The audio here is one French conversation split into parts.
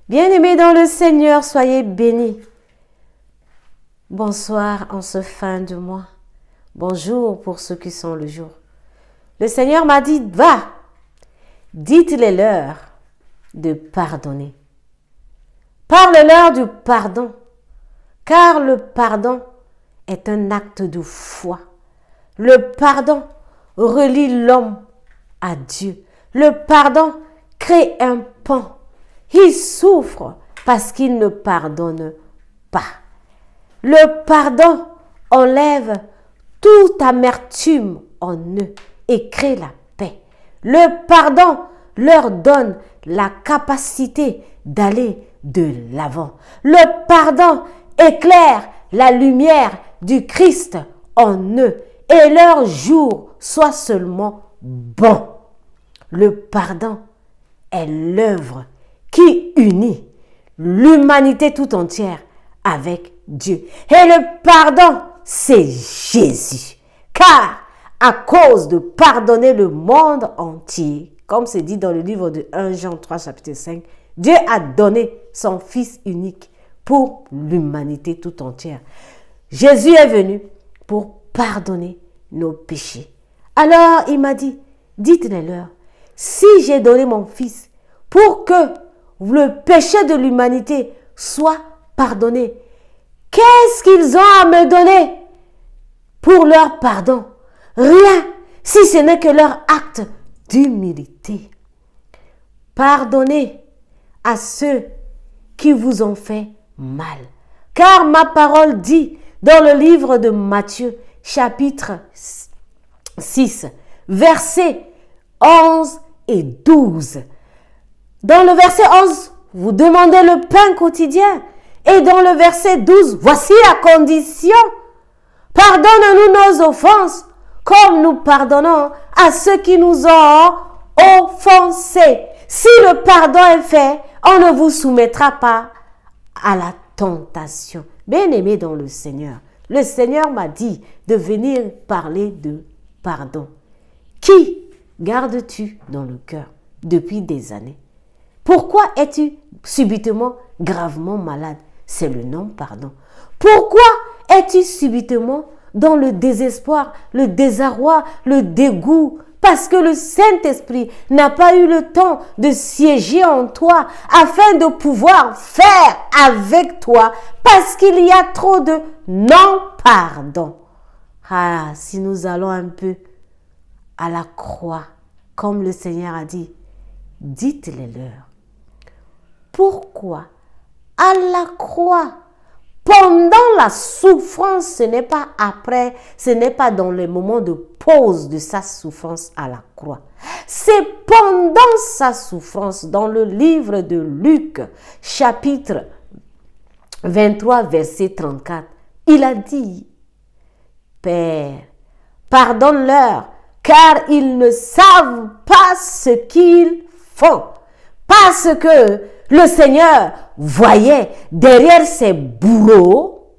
Bien-aimés dans le Seigneur, soyez bénis. Bonsoir en ce fin de mois. Bonjour pour ceux qui sont le jour. Le Seigneur m'a dit, va, dites-les-leur de pardonner. Parle-leur du pardon, car le pardon est un acte de foi. Le pardon relie l'homme à Dieu. Le pardon crée un pont. Il souffre parce qu'il ne pardonne pas. Le pardon enlève toute amertume en eux et crée la paix. Le pardon leur donne la capacité d'aller de l'avant. Le pardon éclaire la lumière du Christ en eux et leur jour soit seulement bon. Le pardon est l'œuvre qui unit l'humanité tout entière avec Dieu. Et le pardon, c'est Jésus. Car à cause de pardonner le monde entier, comme c'est dit dans le livre de 1 Jean 3, chapitre 5, Dieu a donné son Fils unique pour l'humanité tout entière. Jésus est venu pour pardonner nos péchés. Alors il m'a dit, dites-les-leur, si j'ai donné mon Fils pour que le péché de l'humanité soit pardonné, qu'est-ce qu'ils ont à me donner pour leur pardon? Rien, si ce n'est que leur acte d'humilité. Pardonnez à ceux qui vous ont fait mal. Car ma parole dit dans le livre de Matthieu, chapitre 6, versets 11 et 12. Dans le verset 11, vous demandez le pain quotidien. Et dans le verset 12, voici la condition. Pardonne-nous nos offenses, comme nous pardonnons à ceux qui nous ont offensés. Si le pardon est fait, on ne vous soumettra pas à la tentation. Bien-aimé dans le Seigneur m'a dit de venir parler de pardon. Qui gardes-tu dans le cœur depuis des années? Pourquoi es-tu subitement gravement malade? C'est le non-pardon. Pourquoi es-tu subitement dans le désespoir, le désarroi, le dégoût? Parce que le Saint-Esprit n'a pas eu le temps de siéger en toi afin de pouvoir faire avec toi parce qu'il y a trop de non-pardon. Ah, si nous allons un peu à la croix, comme le Seigneur a dit, dites-les-leur. Pourquoi à la croix, pendant la souffrance, ce n'est pas après, ce n'est pas dans les moments de pause de sa souffrance à la croix. C'est pendant sa souffrance, dans le livre de Luc, chapitre 23, verset 34. Il a dit, Père, pardonne-leur, car ils ne savent pas ce qu'ils font. Parce que le Seigneur voyait derrière ces bourreaux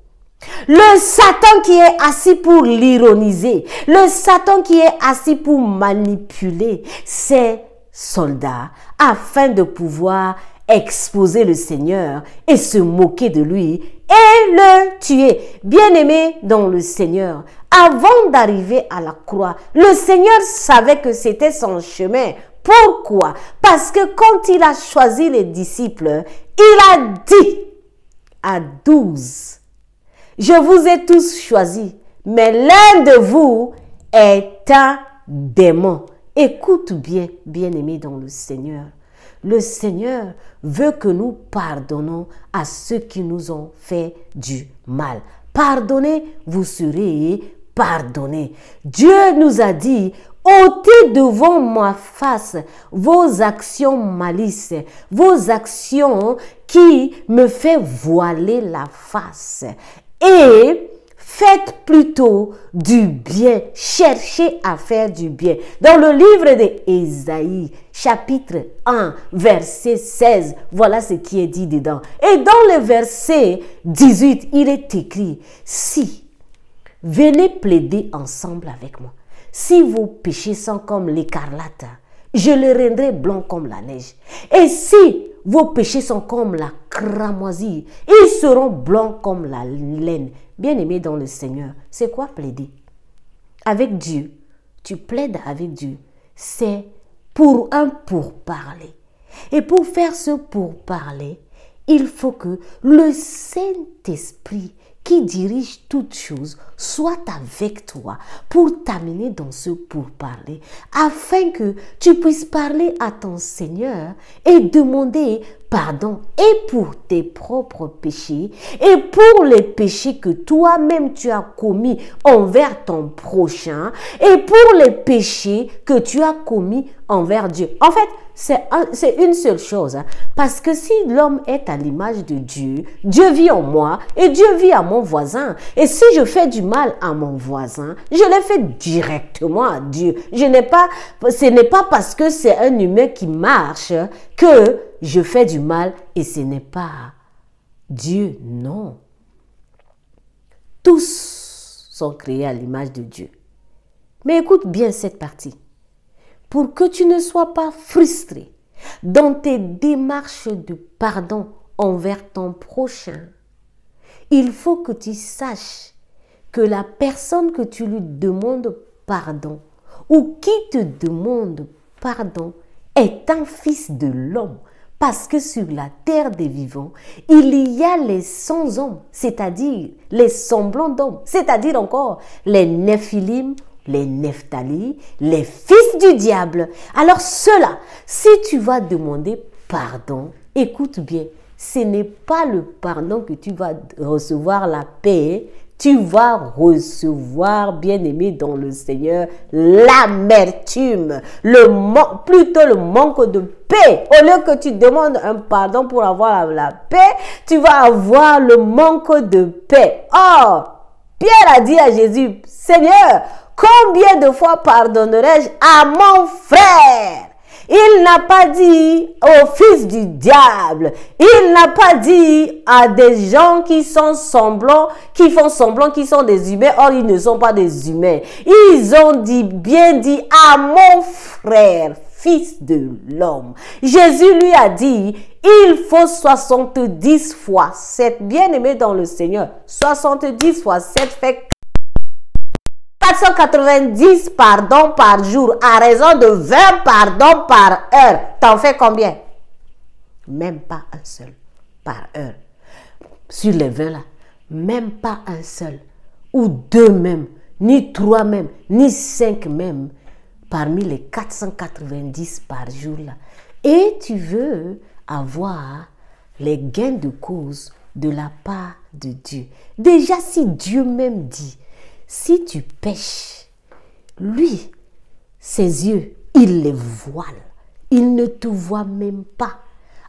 le Satan qui est assis pour l'ironiser, le Satan qui est assis pour manipuler ses soldats afin de pouvoir exposer le Seigneur et se moquer de lui et le tuer. Bien-aimé dans le Seigneur, avant d'arriver à la croix, le Seigneur savait que c'était son chemin. Pourquoi? Parce que quand il a choisi les disciples, il a dit à 12, je vous ai tous choisis, mais l'un de vous est un démon. Écoute bien, bien-aimé dans le Seigneur. Le Seigneur veut que nous pardonnons à ceux qui nous ont fait du mal. Pardonnez, vous serez pardonnés. Dieu nous a dit, ôtez devant ma face vos actions malices, vos actions qui me font voiler la face. Et faites plutôt du bien, cherchez à faire du bien. Dans le livre d'Ésaïe, chapitre 1, verset 16, voilà ce qui est dit dedans. Et dans le verset 18, il est écrit, si, venez plaider ensemble avec moi. Si vos péchés sont comme l'écarlate, je les rendrai blancs comme la neige. Et si Vos péchés sont comme la cramoisie. Ils seront blancs comme la laine. Bien-aimé dans le Seigneur, c'est quoi plaider? Avec Dieu, tu plaides avec Dieu. C'est pour un pourparler. Et pour faire ce pourparler, il faut que le Saint-Esprit qui dirige toutes choses soit avec toi pour t'amener dans ce pourparler, afin que tu puisses parler à ton Seigneur et demander pardon et pour tes propres péchés et pour les péchés que toi-même tu as commis envers ton prochain et pour les péchés que tu as commis envers Dieu. En fait, c'est une seule chose, hein, parce que si l'homme est à l'image de Dieu, Dieu vit en moi et Dieu vit à mon voisin. Et si je fais du mal à mon voisin, je l'ai fait directement à Dieu. Ce n'est pas parce que c'est un humain qui marche que je fais du mal et ce n'est pas Dieu, non. Tous sont créés à l'image de Dieu. Mais écoute bien cette partie. Pour que tu ne sois pas frustré dans tes démarches de pardon envers ton prochain, il faut que tu saches que la personne que tu lui demandes pardon ou qui te demande pardon est un fils de l'homme. Parce que sur la terre des vivants, il y a les sans hommes, c'est-à-dire les semblants d'hommes, c'est-à-dire encore les Néphilim, les Nephtali, les fils du diable. Alors cela, si tu vas demander pardon, écoute bien, ce n'est pas le pardon que tu vas recevoir la paix, tu vas recevoir, bien-aimé dans le Seigneur, l'amertume, plutôt le manque de paix. Au lieu que tu demandes un pardon pour avoir la paix, tu vas avoir le manque de paix. Or, Pierre a dit à Jésus, Seigneur, combien de fois pardonnerai-je à mon frère? Il n'a pas dit au fils du diable. Il n'a pas dit à des gens qui sont semblants, qui font semblant qu'ils sont des humains. Or, ils ne sont pas des humains. Ils ont bien dit à mon frère, fils de l'homme. Jésus lui a dit, il faut 70 fois 7. Bien-aimé dans le Seigneur, 70 fois 7 fait 490 pardons par jour à raison de 20 pardons par heure. T'en fais combien? Même pas un seul par heure. Sur les 20 là, même pas un seul. Ou 2 même, ni 3 même, ni 5 même. Parmi les 490 par jour là. Et tu veux avoir les gains de cause de la part de Dieu. Déjà si Dieu même dit, si tu pèches, lui, ses yeux, il les voile. Il ne te voit même pas.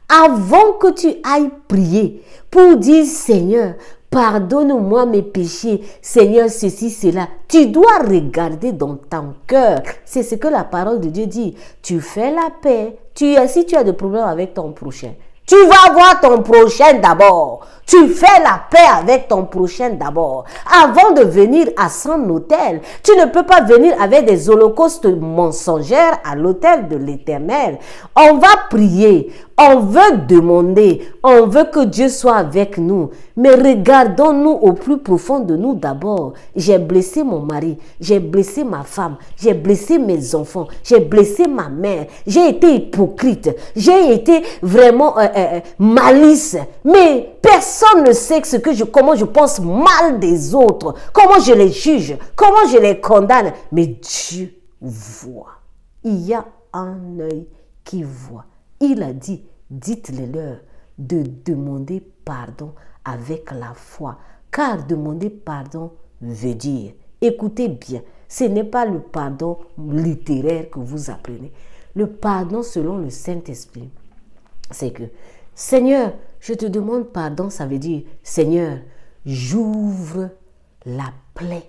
Avant que tu ailles prier pour dire, Seigneur, pardonne-moi mes péchés, Seigneur, ceci, cela, tu dois regarder dans ton cœur. C'est ce que la parole de Dieu dit. Tu fais la paix. Si tu as des problèmes avec ton prochain, tu vas voir ton prochain d'abord. Tu fais la paix avec ton prochain d'abord. Avant de venir à son autel, tu ne peux pas venir avec des holocaustes mensongères à l'autel de l'Éternel. On va prier, on veut demander, on veut que Dieu soit avec nous. Mais regardons-nous au plus profond de nous d'abord. J'ai blessé mon mari, j'ai blessé ma femme, j'ai blessé mes enfants, j'ai blessé ma mère, j'ai été hypocrite, j'ai été vraiment malice. Mais personne ne sait comment je pense mal des autres, comment je les juge, comment je les condamne. Mais Dieu voit. Il y a un œil qui voit. Il a dit, dites-le-leur de demander pardon avec la foi. Car demander pardon veut dire, écoutez bien, ce n'est pas le pardon littéraire que vous apprenez. Le pardon selon le Saint-Esprit, c'est que, Seigneur, je te demande pardon, ça veut dire, Seigneur, j'ouvre la plaie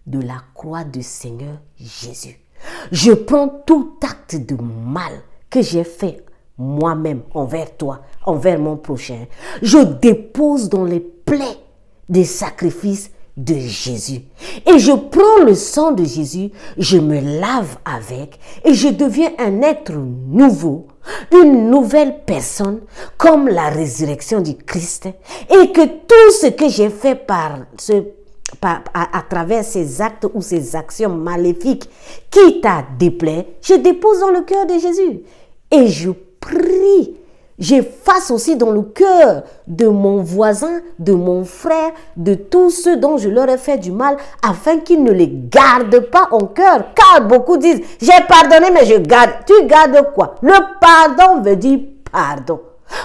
de la croix du Seigneur Jésus. Je prends tout acte de mal que j'ai fait moi-même envers toi, envers mon prochain. Je dépose dans les plaies des sacrifices de Jésus. Et je prends le sang de Jésus, je me lave avec et je deviens un être nouveau une nouvelle personne comme la résurrection du Christ et que tout ce que j'ai fait à travers ces actes ou ces actions maléfiques qui t'a déplaît, je dépose dans le cœur de Jésus et je prie. J'efface aussi dans le cœur de mon voisin, de mon frère, de tous ceux dont je leur ai fait du mal, afin qu'ils ne les gardent pas en cœur. Car beaucoup disent, j'ai pardonné, mais je garde. Tu gardes quoi? Le pardon veut dire pardon.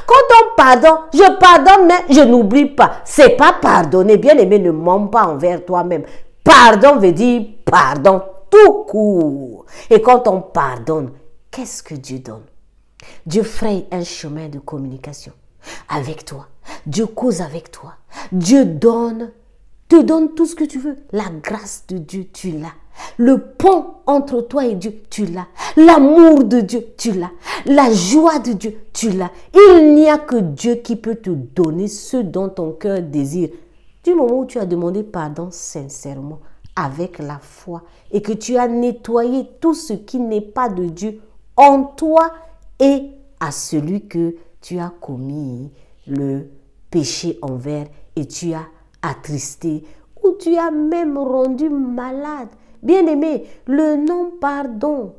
Quand on pardonne, je pardonne, mais je n'oublie pas. C'est pas pardonner. Bien aimé, ne mens pas envers toi-même. Pardon veut dire pardon tout court. Et quand on pardonne, qu'est-ce que Dieu donne? Dieu fraye un chemin de communication avec toi. Dieu cause avec toi. Dieu te donne tout ce que tu veux. La grâce de Dieu, tu l'as. Le pont entre toi et Dieu, tu l'as. L'amour de Dieu, tu l'as. La joie de Dieu, tu l'as. Il n'y a que Dieu qui peut te donner ce dont ton cœur désire. Du moment où tu as demandé pardon sincèrement, avec la foi, et que tu as nettoyé tout ce qui n'est pas de Dieu en toi, et à celui que tu as commis le péché envers et tu as attristé ou tu as même rendu malade. Bien-aimé, le non-pardon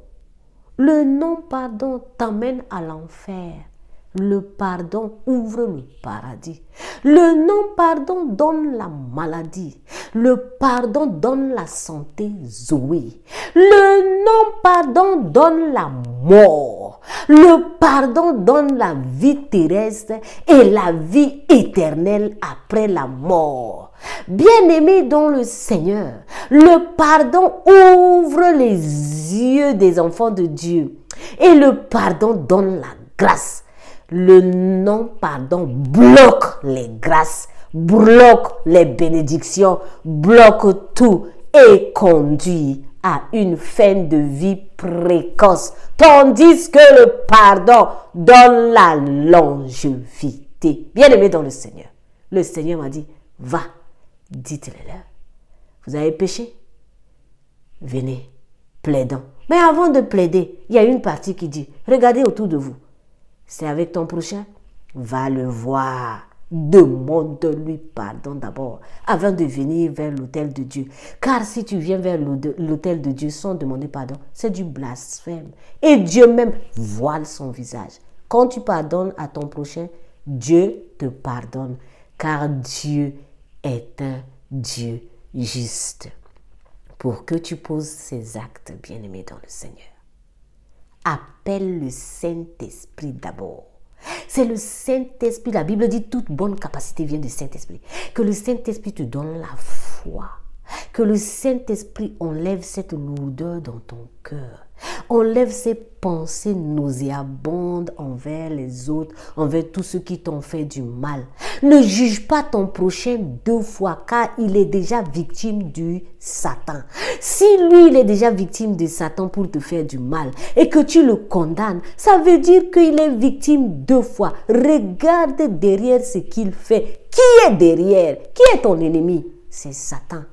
t'amène à l'enfer. Le pardon ouvre le paradis. Le non-pardon donne la maladie. Le pardon donne la santé Zoé. Le non-pardon donne la mort. Le pardon donne la vie terrestre et la vie éternelle après la mort. Bien-aimé dans le Seigneur, le pardon ouvre les yeux des enfants de Dieu et le pardon donne la grâce. Le non-pardon bloque les grâces, bloque les bénédictions, bloque tout et conduit à une fin de vie précoce. Tandis que le pardon donne la longévité. Bien-aimé dans le Seigneur m'a dit, va, dites-le-leur. Vous avez péché? Venez, plaidons. Mais avant de plaider, il y a une partie qui dit, regardez autour de vous. C'est avec ton prochain, va le voir. Demande-lui pardon d'abord avant de venir vers l'autel de Dieu. Car si tu viens vers l'autel de Dieu sans demander pardon, c'est du blasphème. Et Dieu même voile son visage. Quand tu pardonnes à ton prochain, Dieu te pardonne. Car Dieu est un Dieu juste. Pour que tu poses ces actes, bien-aimés dans le Seigneur, appelle le Saint-Esprit d'abord. C'est le Saint-Esprit. La Bible dit toute bonne capacité vient du Saint-Esprit. Que le Saint-Esprit te donne la foi. Que le Saint-Esprit enlève cette lourdeur dans ton cœur. Enlève ces pensées nauséabondes envers les autres, envers tous ceux qui t'ont fait du mal. Ne juge pas ton prochain deux fois, car il est déjà victime du Satan. Si lui, il est déjà victime de Satan pour te faire du mal et que tu le condamnes, ça veut dire qu'il est victime deux fois. Regarde derrière ce qu'il fait. Qui est derrière? Qui est ton ennemi? C'est Satan.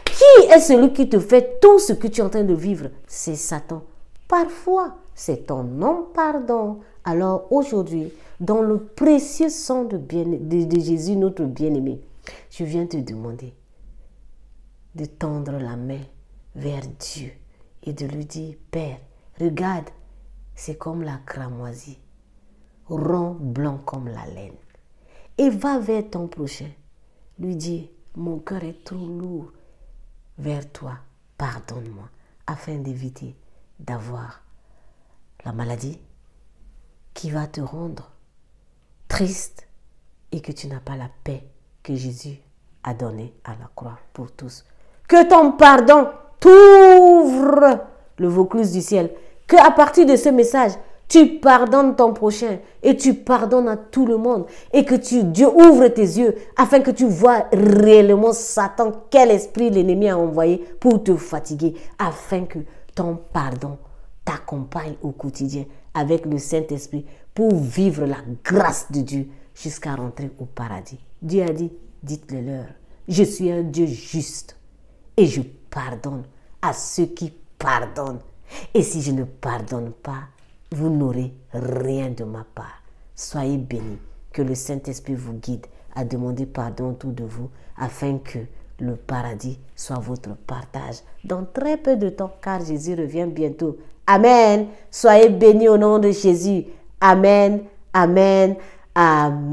Qui est celui qui te fait tout ce que tu es en train de vivre? C'est Satan. Parfois, c'est ton non-pardon. Alors aujourd'hui, dans le précieux sang de Jésus, notre bien-aimé, je viens te demander de tendre la main vers Dieu et de lui dire, Père, regarde, c'est comme la cramoisie, rond, blanc comme la laine. Et va vers ton prochain, lui dire, mon cœur est trop lourd vers toi, pardonne-moi, afin d'éviter d'avoir la maladie qui va te rendre triste et que tu n'as pas la paix que Jésus a donnée à la croix pour tous. Que ton pardon t'ouvre le Vaucluse du ciel. Que à partir de ce message, tu pardonnes ton prochain et tu pardonnes à tout le monde. Et que Dieu ouvre tes yeux afin que tu vois réellement Satan, quel esprit l'ennemi a envoyé pour te fatiguer. Afin que ton pardon t'accompagne au quotidien avec le Saint-Esprit pour vivre la grâce de Dieu jusqu'à rentrer au paradis. Dieu a dit, dites-le leur, je suis un Dieu juste et je pardonne à ceux qui pardonnent. Et si je ne pardonne pas, vous n'aurez rien de ma part. Soyez bénis. Que le Saint-Esprit vous guide à demander pardon autour de vous afin que le paradis soit votre partage dans très peu de temps car Jésus revient bientôt. Amen. Soyez bénis au nom de Jésus. Amen. Amen. Amen.